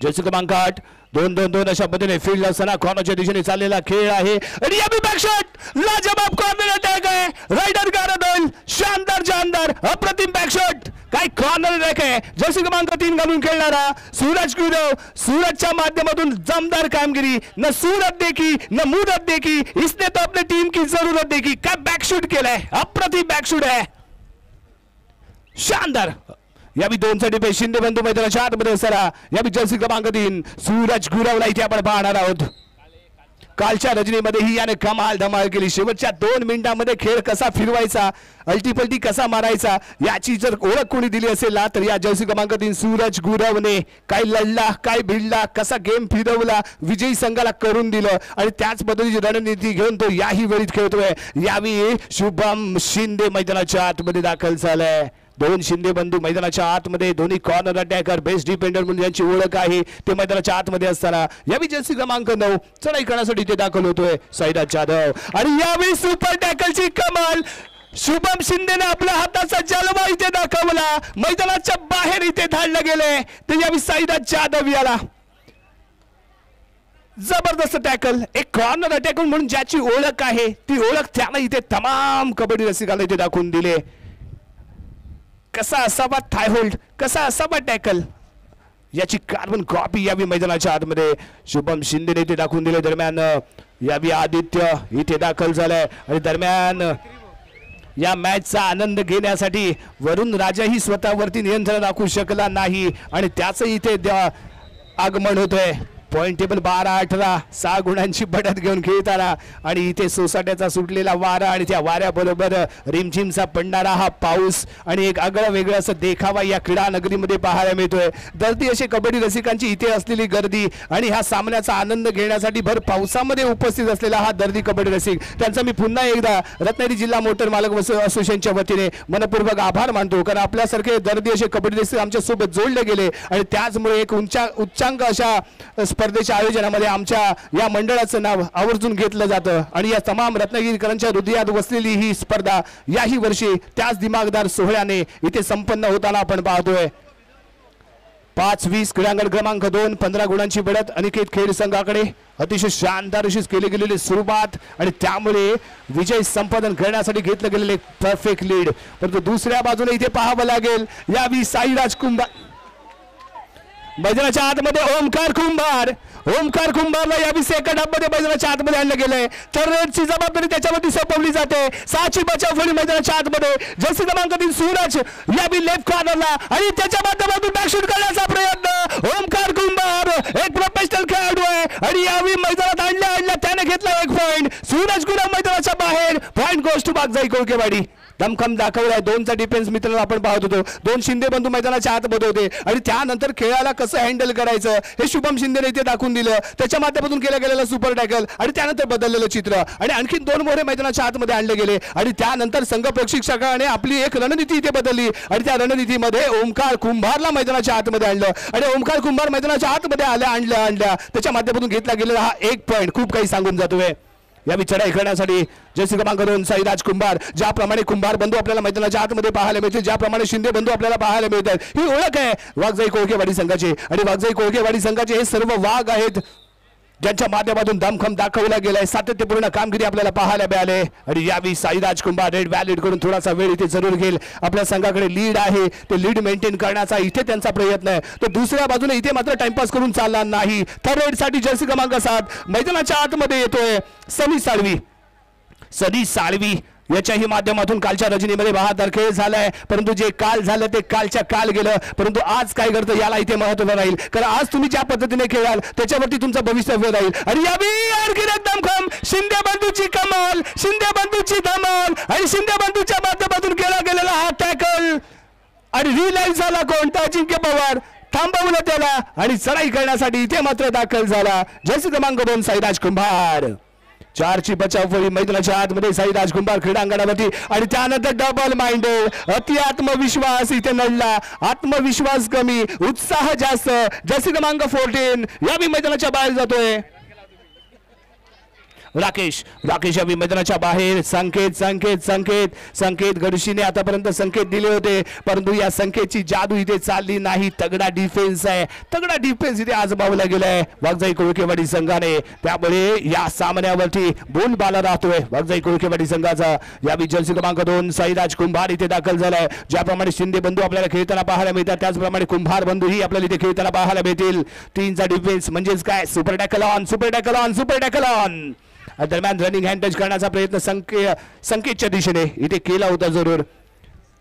जर्सी क्रमांक 8 2-2-2 अशा पद्धतीने फील्ड असताना कॉर्नरच्या दिशेने चाललेला खेळ आहे आणि या बॅक शॉट लाजवाब कॉर्नर अटॅक आहे. रायडर गारद होईल. शानदार जानदार अप्रतिम बॅक शॉट. काय कॉर्नर अटॅक आहे. जर्सी क्रमांक 3 घालून खेळणारा सूरज गुरव. सूरजच्या माध्यमातून जमदार कामगिरी. न सूरत देखी न मुदत देखी. इसने तो अपने टीम की जरूरत देखी. काय बॅक शूट केलाय. अप्रतिम बॅक शूट आहे. शानदार. यावी 2 साठी पे शिंदे बंधू मैदानाच्या आतमध्ये असताना यावी जर्सी क्रमांक 3 सूरज गुरवला इथे आपण पाहणार आहोत. कालच्या रजनीमध्येही याने कमाल धमाल केली. शेवटच्या 2 मिनिटांमध्ये खेळ कसा फिरवायचा, अल्टीपल्टी कसा मारायचा याची जर ओळख कोणी दिली असेल ना तर या जर्सी क्रमांक 3 सूरज गुरवने काय लढला, काय भिडला, कसा गेम फिरवला, विजयी संघाला करून दिलं आणि त्याच पद्धतीची रणनीती घेऊन तो याही वेळीत खेळतोय. यावी शुभम शिंदे मैदानाच्या आतमध्ये दाखल झालाय. 2 शिंदे बंधू मैदानाच्या आतमध्ये. दोन्ही कॉर्नर अटॅकर बेस्ट डिफेंडर म्हणून यांची ओळख आहे. ते मैदानाच्या आतमध्ये असताना यावी जर्सी क्रमांक 9 चढाई करण्यासाठी ते दाखल होतोय साईराज जाधव आणि यावी सुपर टॅकलची कमाल. शुभम शिंदेने आपल्या हाताचा जलवा इथे दाखवला. मैदानाच्या बाहेर इथे धाडलं गेलंय ते यावी साईराज जाधव याला. जबरदस्त टॅकल. एक कॉर्नर अटॅकर म्हणून ज्याची ओळख आहे ती ओळख त्याला इथे तमाम कबड्डी रसिकांना इथे दाखवून दिले. कसा असावा थाय होल्ड, कसा असावा टॅकल याची कार्बन कॉपी यावी मैदानाच्या आतमध्ये शुभम शिंदेने इथे दाखवून दिले. दरम्यान यावी आदित्य इथे दाखल झालाय आणि दरम्यान या मॅचचा आनंद घेण्यासाठी वरुण राजाही स्वतःवरती नियंत्रण राखू शकला नाही आणि त्याचं इथे आगमन होतंय. पॉइंट टेबल 12-18 6 गुणांची बढत घेऊन खेळताना आणि इथे सोसाट्याचा सुटलेला वारा आणि त्या वाऱ्याबरोबर रिमझिमचा पडणारा हा पाऊस आणि एक आगळं वेगळं असं देखावा या क्रीडा नगरीमध्ये पाहायला मिळतोय. गर्दी अशी कबड्डी रसिकांची इथे असलेली गर्दी आणि ह्या सामन्याचा आनंद घेण्यासाठी भर पावसामध्ये उपस्थित असलेला हा दर्दी कबड्डी रसिक त्यांचा मी पुन्हा एकदा रत्नागिरी जिल्हा मोटर मालक असोसिएशनच्या वतीने मनपूर्वक आभार मानतो. कारण आपल्यासारखे दर्दी असे कबड्डी रसिक आमच्या सोबत जोडले गेले आणि त्याचमुळे एक उच्चांक अशा स्पर्धेच्या आयोजनामध्ये आमच्या या मंडळाचं नाव आवर्जून घेतलं जातं आणि या तमाम रत्नागिरीकरांच्या हृदयात बसलेली ही स्पर्धा याही वर्षी त्याच दिमागदार सोहळ्याने इथे संपन्न होताना आपण पाहतोय. 5-20 क्रीडांगण क्रमांक 2 15 गुणांची बढत अनिकेत खेळ संघाकडे. अतिशय शानदार अशीच केली गेलेली सुरुवात आणि त्यामुळे विजय संपादन करण्यासाठी घेतलं गेलेले परफेक्ट लीड. परंतु दुसऱ्या बाजूने इथे पाहावं लागेल यावी साईराज कुंभार मैदानाच्या आतमध्ये. ओमकार कुंभारला यावी सेकंड हाफ मध्ये मैदानाच्या आतमध्ये आणलं गेलंय. तर रेडची जबाबदारी त्याच्यावरती सोपवली जाते. 6ची बचाव फळी मैदानाच्या आतमध्ये. जर्सी क्रमांक 3 सूरज यावी लेफ्ट कॉर्नरला आणि त्याच्या माध्यमातून बॅकशूट करण्याचा प्रयत्न. ओमकार कुंभार एक प्रोफेशनल खेळाडू आहे आणि यावी मैदानात आणल्या त्याने घेतला 1 पॉइंट. सूरज गुरव मैदानाच्या बाहेर. पॉइंट गोष्ट टू बागजाई कोळकेवाडी. दमखम दाखवलाय. 2चा डिफेन्स मित्रांनो आपण पाहत होतो. 2 शिंदे बंधू मैदानाच्या आतमध्ये होते आणि त्यानंतर खेळाला कसं हँडल करायचं हे शुभम शिंदेने इथे दाखवून दिलं. त्याच्या माध्यमातून केला गेलेला सुपर टॅकल आणि त्यानंतर बदललेलं चित्र आणि आणखी 2 मोहरे मैदानाच्या आतमध्ये आणले गेले आणि त्यानंतर संघ प्रशिक्षकाने आपली एक रणनीती इथे बदलली आणि त्या रणनीतीमध्ये ओमकार कुंभारला मैदानाच्या आतमध्ये आणलं आणि ओमकार कुंभार मैदानाच्या आतमध्ये आणल्या त्याच्या माध्यमातून घेतला गेलेला हा 1 पॉइंट खूप काही सांगून जातोय. यावी चढाई करण्यासाठी जर्सी क्रमांक 2 साईराज कुंभार. ज्याप्रमाणे कुंभार बंधू आपल्याला मैदानाच्या आतमध्ये पाहायला मिळतील, ज्याप्रमाणे शिंदे बंधू आपल्याला पाहायला मिळतात, ही ओळख आहे वाघजाई कोळकेवाडी संघाची आणि वाघजाई कोळकेवाडी संघाचे हे सर्व वाघ आहेत ज्यांच्या माध्यमातून दमखम दाखवला गेलाय. सातत्यपूर्ण कामगिरी आपल्याला पाहायला मिळाले आणि यावी साईराज कुंभार रेड व्हॅलिड करून थोडासा वेळ इथे जरूर घेईल. आपल्या संघाकडे लीड आहे, ते लीड मेंटेन करण्याचा इथे त्यांचा प्रयत्न आहे. तो दुसऱ्या बाजूने इथे मात्र टाइमपास करून चालला नाही. थर्ड रेड साठी जर्सी क्रमांक 7 मैदानाच्या आतमध्ये येतोय सनी साळवी याच्याही माध्यमातून कालच्या रजनीमध्ये बहादर खेळ झालाय, परंतु जे काल झालं ते कालच्या काल गेलं. परंतु आज काय करतं याला इथे महत्व राहील, कारण आज तुम्ही ज्या पद्धतीने खेळाल त्याच्यावरती तुमचं भवितव्य राहील. आणि यावेळी आणखी एकदम खम शिंदे बंधूची कमाल, शिंदे बंधूची धमाल आणि शिंदे बंधूच्या माध्यमातून केला गेलेला हा टॅकल आणि रिलाईज झाला कोणता अजिंक्य पवार, थांबवलं त्याला आणि चढाई करण्यासाठी इथे मात्र दाखल झाला जर्सी क्रमांक 2 साईराज कुंभार. 4ची बचाव फळी मैदानाच्या आतमध्ये साईराज कुंभार क्रीडांगणावरती आणि त्यानंतर डबल माइंडेड अति आत्मविश्वास इथे नडला. आत्मविश्वास कमी, उत्साह जास्त. जर्सी क्रमांक 14 यावी मैदानाच्या बाहेर जातोय. राकेश यावी मैदानाच्या बाहेर. संकेत गडशीने आतापर्यंत संकेत दिले होते, परंतु या संकेतची जादू इथे चालली नाही. तगडा डिफेन्स आहे, तगडा डिफेन्स इथे आजमावला गेलाय वाघजाई कोळकेवाडी संघाने. त्यामुळे या सामन्यावरती बोलबाला राहतोय वाघजाई कोळकेवाडी संघाचा. यावी जर्सी क्रमांक 2 साईराज कुंभार इथे दाखल झालाय. ज्याप्रमाणे शिंदे बंधू आपल्याला खेळताना पाहायला मिळतात, त्याचप्रमाणे कुंभार बंधूही आपल्याला इथे खेळताना पाहायला मिळतील. 3चा डिफेन्स म्हणजेच काय, सुपर टॅकल ऑन. दरम्यान रनिंग हँड टच करण्याचा प्रयत्न संकेतच्या दिशेने इथे केला होता. जरूर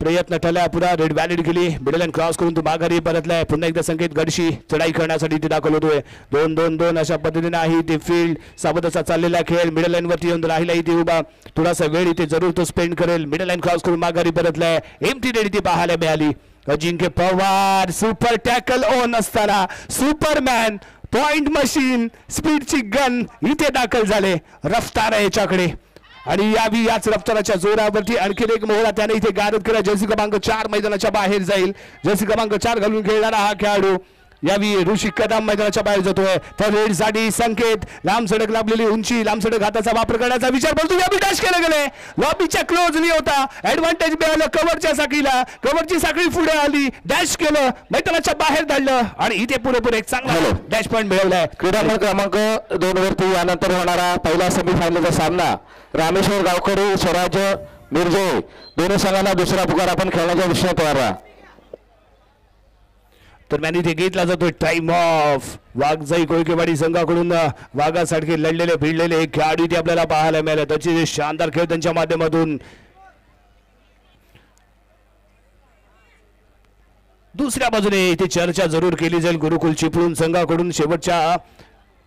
प्रयत्न टळला, पुरा रेड व्हॅलिड केली. मिडल अँड क्रॉस करून तो माघारी परतलाय. पुन्हा एकदा संकेत गडशी चढाई करण्यासाठी इथे दाखल होतोय. 2-2-2 अशा पद्धतीने आहे ते फील्ड. सावध असा चाललेला खेळ. मिडल लाईन वरती येऊन राहिला इथे उभा. थोडासा वेळ इथे जरूर तो स्पेंड करेल. मिडल लाईन क्रॉस करून माघारी परतलाय. एम्प्टी रेड इथे पाहायला मिळाली. अजिंक्य पवार सुपर टॅकल ऑन असताना सुपरमॅन पॉइंट मशीन स्पीडची गन इथे दाखल झाले. रफ्तार आहे याच्याकडे आणि याच रफ्ताराच्या जोरावरती आणखी एक मोहरा त्याने इथे गारद केला. जर्सी क्रमांक 4 मैदानाच्या बाहेर जाईल. जर्सी क्रमांक 4 घालून खेळणारा हा खेळाडू यावी ऋषी कदम मैदानाच्या बाहेर जातोय. तर रेड साठी संकेत लांब सडक लाभलेली उंची, लांब सडक हाताचा वापर करण्याचा विचार करतो. यावी डॅश केलं गेले. लॉबीच्या क्लोज नाही होता, ऍडव्हान्टेज मिळालं कव्हरच्या साखळीला. कव्हरची साखळी पुढे आली, डॅश केलं, मैदानाच्या बाहेर धाडलं आणि इथे पुरेपूर एक चांगला डॅश पॉईंट मिळवलाय. क्रीडांगण क्रमांक 2 वरती यानंतर होणारा पहिला सेमीफायनलचा सामना रामेश्वर गावकरी स्वराज मिरजे दोन्ही संघांना दुसरा पुकार आपण खेळण्याच्या विषयात वारा. दरम्यान इथे घेतला जातोय टाइम ऑफ. वाघजाई कोळकेवाडी संघाकडून वाघासारखे लढलेले भिडलेले खेळाडू इथे आपल्याला पाहायला मिळाले. त्याचे शानदार खेळ त्यांच्या माध्यमातून. दुसऱ्या बाजूने इथे चर्चा जरूर केली जाईल गुरुकुल चिपळूण संघाकडून. शेवटच्या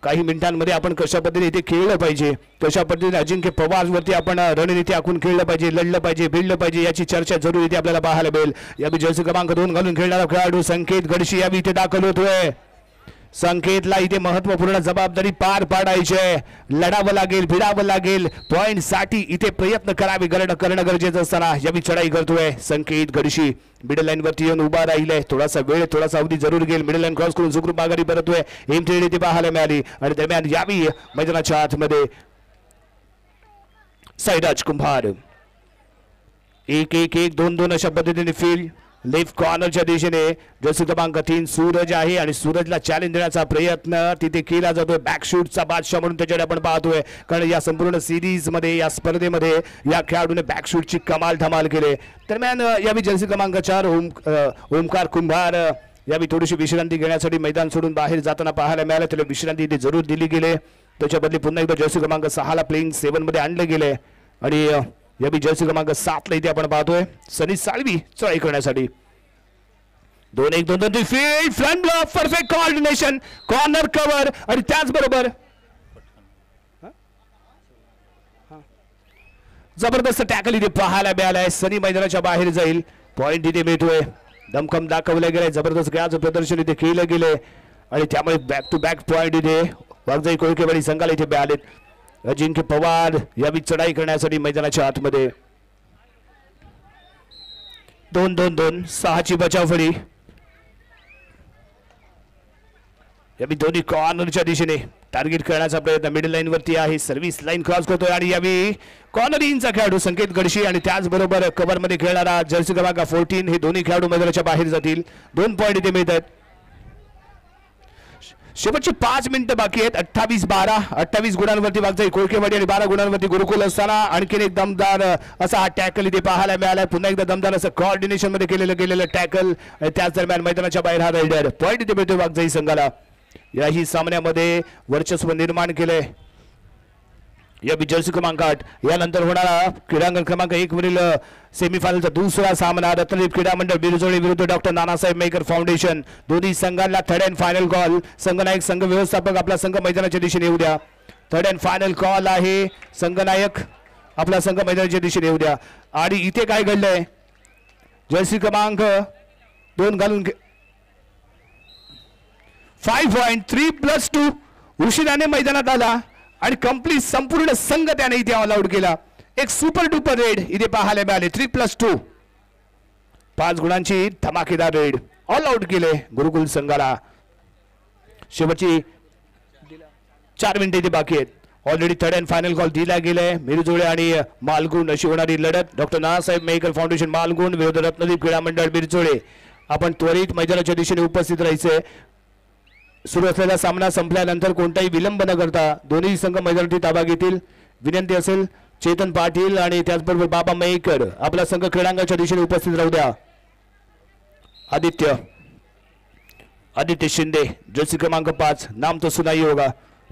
काही मिनिटांमध्ये आपण कशा पद्धतीने इथे खेळलं पाहिजे, कशा पद्धतीने अजिंक्य पवार वरती आपण रणनीती आखून खेळलं पाहिजे, लढलं पाहिजे, भिडलं पाहिजे, याची चर्चा जरूर इथे आपल्याला पाहायला मिळेल. यावी जर्सी क्रमांक 2 घालून खेळणारा खेळाडू संकेत गडशी यावी इथे दाखल होतोय. संकेतला इथे महत्वपूर्ण जबाबदारी पार पाडायची आहे. लढावं लागेल, भिडावं लागेल. पॉइंट साठी इथे प्रयत्न करावे करणं गरजेचं असताना यावी चढाई करतोय संकेत गडशी. मिडल लाईन वरती येऊन उभा राहिलाय. थोडासा वेळ, थोडासा अवधी जरूर गेल. मिडल लाईन क्रॉस करून सुखरूप माघारी परतोय. एमटी इथे पाहायला मिळाली आणि दरम्यान यावी मैदानाच्या आतमध्ये साईराज कुंभार 1-1-1 2-2 अशा पद्धतीने फील्ड. लेफ्ट कॉर्नरच्या दिशेने जर्सी क्रमांक 3 सूरज आहे आणि सूरजला चॅलेंज देण्याचा प्रयत्न तिथे केला जातोय. बॅकशूटचा बादशाह म्हणून त्याच्याकडे आपण पाहतोय, कारण या संपूर्ण सिरीज मध्ये, या स्पर्धेमध्ये या खेळाडूने बॅकशूटची कमाल धमाल केले. दरम्यान यावी जर्सी क्रमांक 4 ओमकार कुंभार यावी थोडीशी विश्रांती घेण्यासाठी मैदान सोडून बाहेर जाताना पाहायला मिळालं. त्याला विश्रांती इथे जरूर दिली गेली. त्याच्या बदली पुन्हा एकदा जर्सी क्रमांक 6 ला प्लेइंग 7 मध्ये आणले गेले आणि यावी जर्सी क्रमांक 7 ला इथे आपण पाहतोय सनी साळवी चढाई करण्यासाठी. 2-1-2-2 field front block, perfect coordination, corner cover आणि त्याचबरोबर जबरदस्त टॅकल इथे पाहायला मिळालाय. सनी मैदानाच्या बाहेर जाईल. पॉइंट इथे मिळतोय. दमखम दाखवलं गेलंय. जबरदस्त खेळाचं प्रदर्शन इथे केलं गेलंय आणि त्यामुळे बॅक टू बॅक पॉइंट इथे वाघजाई कोळकेवाडी संघाला इथे मिळालेत. अजिंक्य पवार यावी चढाई करण्यासाठी मैदानाच्या आतमध्ये. 2-2-2 6ची बचाव फळी. यावी दोन्ही कॉर्नरच्या दिशेने टार्गेट करण्याचा प्रयत्न. मिडल लाईन वरती आहे. सर्व्हिस लाईन क्रॉस करतोय आणि यावी कॉर्नर इनचा खेळाडू संकेत गडशी आणि त्याचबरोबर कव्हर मध्ये खेळणारा जर्सी क्रमांक 14 हे दोन्ही खेळाडू मैदानाच्या बाहेर जातील. 2 पॉइंट इथे मिळतात. शेवटचे 5 मिनिटं बाकी आहेत. 28-12 28 गुणांवरती वाघजाई कोळकेवाडी आणि 12 गुणांवरती गुरुकुल असताना आणखीन एक दमदार असा हा टॅकल इथे पाहायला मिळाला. पुन्हा एकदा दमदार असं कोऑर्डिनेशन मध्ये केलेलं टॅकल. त्याच दरम्यान मैदानाच्या बाहेर हा रायडर पॉइंट इथे मिळतोय वाघजाई संघाला. याही सामन्यामध्ये वर्चस्व निर्माण केलंय या जर्सी क्रमांक 8 यानंतर होणारा क्रीडांगण क्रमांक 1 वरील सेमीफायनलचा दुसरा सामना रत्नदीप क्रीडा मंडळ बिरजोळी विरुद्ध डॉक्टर नानासाहेब मेकर फाउंडेशन. दोन्ही संघांना थर्ड अँड फायनल कॉल. संघनायक संघ व्यवस्थापक आपला संघ मैदानाच्या दिशेने येऊ द्या. थर्ड अँड फायनल कॉल आहे. संघनायक आपला संघ मैदानाच्या दिशेने येऊ द्या. आणि इथे काय घडलंय जर्सी क्रमांक 2 घालून 5.3+2 उशिराने मैदानात आला आणि कंप्लीट संपूर्ण संघ त्याने इथे ऑल आउट केला. एक सुपर डुपर रेड इथे पाहायला मिळाले. 3+2 5 गुणांची धमाकेदार रेड ऑल आउट केले गुरुकुल संघाला. शेवटची 4 मिनिटे इथे बाकी आहेत. Already third and final call दिला गेलाय. मिरजोळे आणि मालगुण अशी होणारी लढत डॉक्टर नानासाहेब मेकर फाउंडेशन मालगुण विरुद्ध रत्नदीप क्रीडा मंडळ बिरजोळे. आपण त्वरित मैदानाच्या दिशेने उपस्थित राहायचे. सुरू असलेला सामना संपल्यानंतर कोणताही विलंब न करता दोन्ही संघ मैदानाची ताबा घेतील. विनंती असेल चेतन पाटील आणि त्याचबरोबर बाबा मेकर आपला संघ क्रीडांगणाच्या दिशेने उपस्थित राहू द्या. आदित्य शिंदे जर्सी क्रमांक 5 नाम तो सुनाई होगा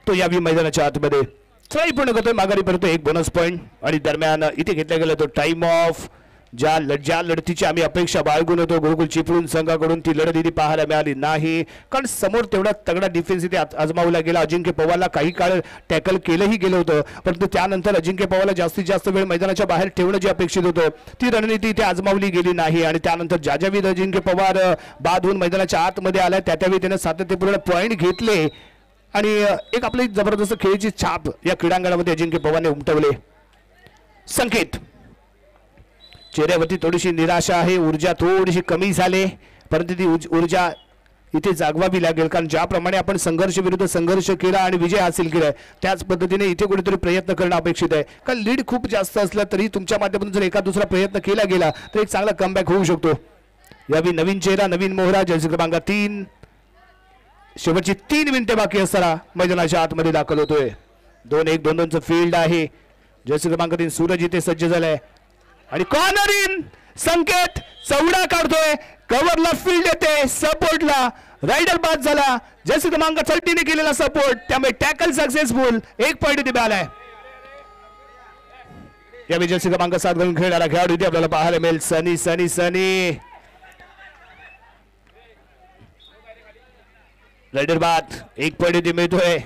तो यावी मैदानाच्या आतमध्ये. ट्राय पूर्ण करतोय माघारी परतो. एक बोनस पॉइंट आणि दरम्यान इथे घेतला गेला तो टाइम ऑफ. ज्या लढतीची आम्ही अपेक्षा बाळगून होतो गुरुकुल चिपळूण संघाकडून ती लढत इथे पाहायला मिळाली नाही. कारण समोर तेवढा तगडा डिफेन्स इथे आजमावला गेला. अजिंक्य पवारला काही काळ टॅकल केलंही गेलं होतं परंतु त्यानंतर अजिंक्य पवारला जास्तीत जास्त वेळ मैदानाच्या बाहेर ठेवणं जे अपेक्षित होतं ती रणनीती इथे आजमावली गेली नाही. आणि त्यानंतर ज्यावेळी अजिंक्य पवार बाद होऊन मैदानाच्या आतमध्ये आलाय त्यावेळी त्याने सातत्यपूर्ण पॉईंट घेतले आणि एक आपली जबरदस्त खेळीची छाप या क्रीडांगणामध्ये अजिंक्य पवारने उमटवले. संकेत चेहऱ्यावरती थोडीशी निराशा आहे. ऊर्जा थोडीशी कमी झाली परंतु ती ऊर्जा इथे जागवावी लागेल. कारण ज्याप्रमाणे आपण संघर्ष विरुद्ध संघर्ष केला आणि विजय हासिल केलाय त्याच पद्धतीने इथे कुठेतरी प्रयत्न करणं अपेक्षित आहे. कारण लीड खूप जास्त असला तरी तुमच्या माध्यमातून जर एका दुसरा प्रयत्न केला गेला तर एक चांगला कमबॅक होऊ शकतो. यावेळी नवीन चेहरा नवीन मोहरा जर्सी क्रमांक 3 शेवटची 3 मिनिटे बाकी असताना मैदानाच्या आतमध्ये दाखल होतोय. 2-1-2-2चं फील्ड आहे. जर्सी क्रमांक 3 सूरज इथे सज्ज झालाय आणि कॉर्नर इन. संकेत चौडा काढतोय. कव्हरला फील्ड येते सपोर्टला. रायडर बाद झाला. जर्सी क्रमांक 30 ने केलेला सपोर्ट त्यामुळे टॅकल सक्सेसफुल. 1 पॉईंट इथे मिळालाय. यावेळी जर्सी क्रमांक 7 घालून खेळणारा खेळाडू इथे आपल्याला पाहायला मिळेल. सनी रायडर बाद. 1 पॉईंट इथे मिळतोय.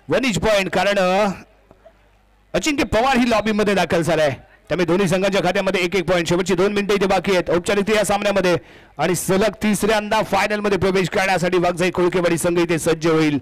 1 इच पॉईंट कारण अजिंक्य पवार ही लॉबी मध्ये दाखल झालाय त्यामुळे दोन्ही संघांच्या खात्यामध्ये 1-1 पॉईंट. शेवटची 2 मिनिटे इथे बाकी आहेत औपचारिकता या सामन्यामध्ये आणि सलग तिसऱ्यांदा फायनल मध्ये प्रवेश करण्यासाठी वाघजाई कोळकेवाडी संघ इथे सज्ज होईल.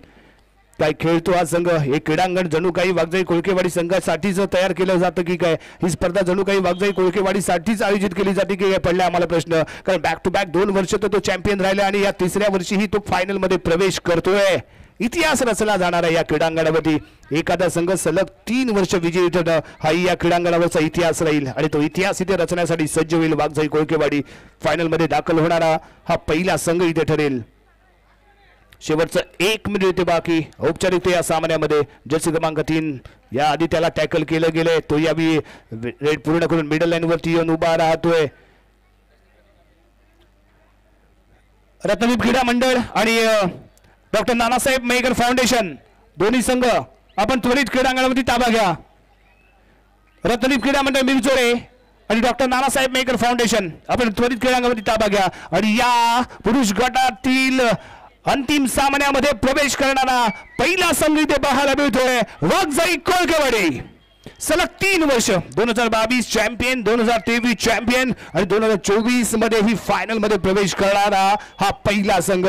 काय खेळतो हा संघ. हे क्रीडांगण जणू काही वाघजाई कोळकेवाडी संघासाठीच तयार केलं जातं की काय. ही स्पर्धा जणू काही वाघजाई कोळकेवाडीसाठीच आयोजित केली जाते की काय पडला आम्हाला प्रश्न. कारण बॅक टू बॅक 2 वर्ष तर तो चॅम्पियन राहिला आणि या तिसऱ्या वर्षीही तो फायनल मध्ये प्रवेश करतोय. इतिहास रचला जाणार आहे या क्रीडांगणावरती. एखादा संघ सलग 3 वर्ष विजयी ठरणं हाही या क्रीडांगणावरचा इतिहास राहील आणि तो इतिहास इथे रचण्यासाठी सज्ज होईल वाघजाई कोळकेवाडी. फायनल मध्ये दाखल होणारा हा पहिला संघ इथे ठरेल. शेवटचं 1 मिनिट इथे बाकी औपचारिकता या सामन्यामध्ये. जर्सी क्रमांक 3 या आधी त्याला टॅकल केलं गेलंय. तो यावी रेड पूर्ण करून मिडल लाईन वरती येऊन उभा राहतोय. रत्नदीप क्रीडा मंडळ आणि डॉक्टर नानासाहेब मेकर फाउंडेशन दोन्ही संघ आपण त्वरित क्रीडांगणामध्ये ताबा घ्या. रत्नदीप क्रीडा मंडळ मिरजोळे आणि डॉक्टर नानासाहेब मेकर फाउंडेशन आपण त्वरित क्रीडांगणामध्ये ताबा घ्या. आणि या पुरुष गटातील अंतिम सामन्यामध्ये प्रवेश करणारा पहिला संघ इथे पाहायला मिळतोय वाघजाई कोळकेवाडी. सलग 3 वर्ष 2022 चॅम्पियन 2023 चॅम्पियन आणि 2024 मध्ये ही फायनल मध्ये प्रवेश करणारा हा पहिला संघ.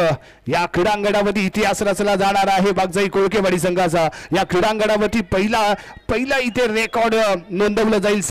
या क्रीडांगणावरती इतिहास रचला जाणार आहे वाघजाई कोळकेवाडी संघाचा. या क्रीडांगणावरती पहिला इथे रेकॉर्ड नोंदवलं जाईल.